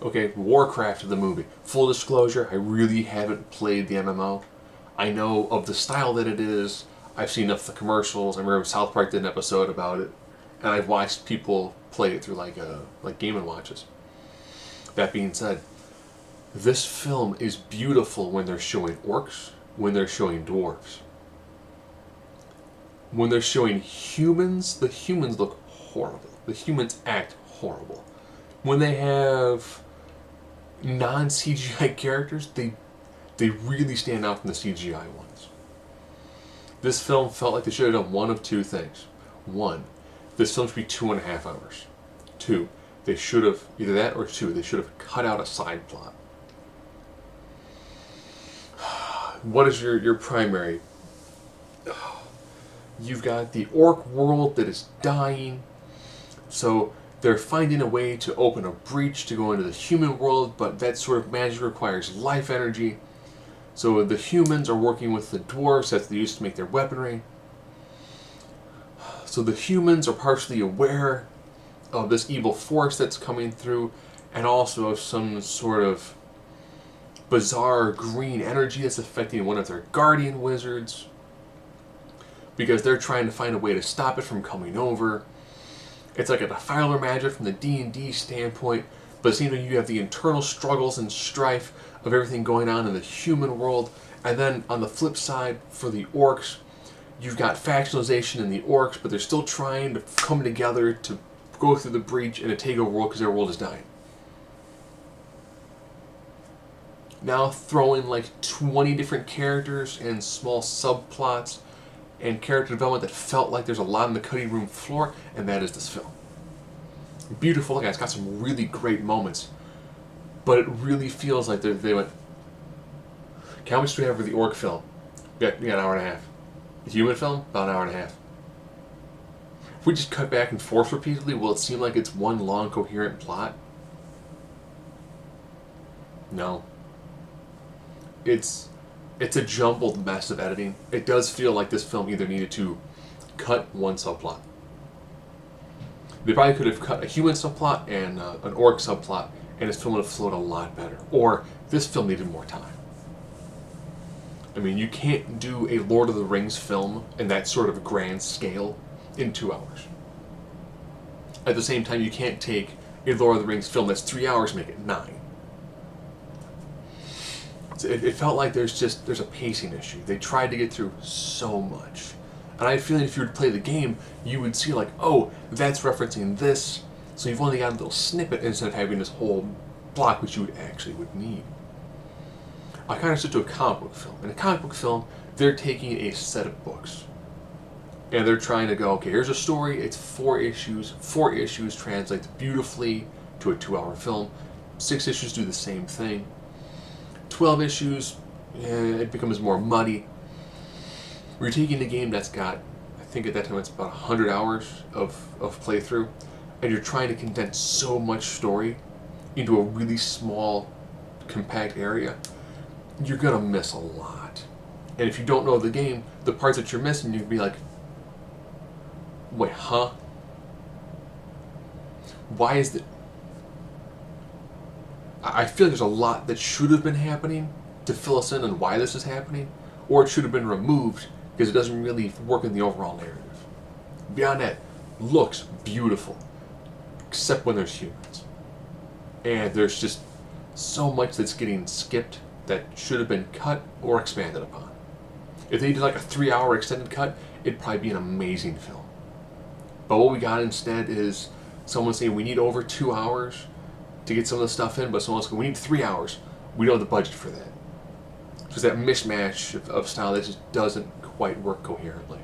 Okay, Warcraft the movie. Full disclosure, I really haven't played the MMO. I know of the style that it is. I've seen enough of the commercials. I remember South Park did an episode about it, and I've watched people play it through like Game and Watches. That being said, this film is beautiful when they're showing orcs, when they're showing dwarves. When they're showing humans, the humans look horrible. The humans act horrible. When they have non CGI characters, they really stand out from the CGI ones. This film felt like they should have done one of two things. One, this film should be 2.5 hours. Two, they should have, either that or two, they should have cut out a side plot. What is your primary? You've got the orc world that is dying, so they're finding a way to open a breach to go into the human world, but that sort of magic requires life energy. So the humans are working with the dwarves that they use to make their weaponry. So the humans are partially aware of this evil force that's coming through, and also of some sort of bizarre green energy that's affecting one of their guardian wizards, because they're trying to find a way to stop it from coming over. It's like a defiler magic from the D&D standpoint, but it seems like you have the internal struggles and strife of everything going on in the human world. And then on the flip side, for the orcs, you've got factionalization in the orcs, but they're still trying to come together to go through the breach and to take over the world because their world is dying. Now throw in like 20 different characters and small subplots and character development that felt like there's a lot on the cutting room floor, and that is this film. Beautiful, like it's got some really great moments, but it really feels like they went, okay, how much do we have for the orc film? We got an hour and a half. The human film, about an hour and a half. If we just cut back and forth repeatedly, will it seem like it's one long, coherent plot? No. It's a jumbled mess of editing. It does feel like this film either needed to cut one subplot. They probably could have cut a human subplot and an orc subplot, and this film would have flowed a lot better. Or this film needed more time. I mean, you can't do a Lord of the Rings film in that sort of grand scale in 2 hours. At the same time, you can't take a Lord of the Rings film that's 3 hours and make it 9. It felt like there's a pacing issue. They tried to get through so much. And I have a feeling if you were to play the game, you would see like, oh, that's referencing this. So you've only got a little snippet instead of having this whole block, which you would need. I kind of stood to a comic book film. In a comic book film, they're taking a set of books. And they're trying to go, okay, here's a story, it's 4 issues. 4 issues translates beautifully to a 2-hour film. 6 issues do the same thing. 12 issues, it becomes more muddy. We're taking a game that's got, I think at that time it's about 100 hours of playthrough, and you're trying to condense so much story into a really small, compact area. You're gonna miss a lot. And if you don't know the game, the parts that you're missing, you'd be like, wait, huh? Why is that? I feel like there's a lot that should have been happening to fill us in on why this is happening, or it should have been removed because it doesn't really work in the overall narrative. Beyond that, looks beautiful, except when there's humans. And there's just so much that's getting skipped that should have been cut or expanded upon. If they did like a 3-hour extended cut, it'd probably be an amazing film. But what we got instead is someone saying we need over 2 hours to get some of the stuff in, but someone else goes, we need 3 hours. We don't have the budget for that. Just that mishmash of style that just doesn't quite work coherently.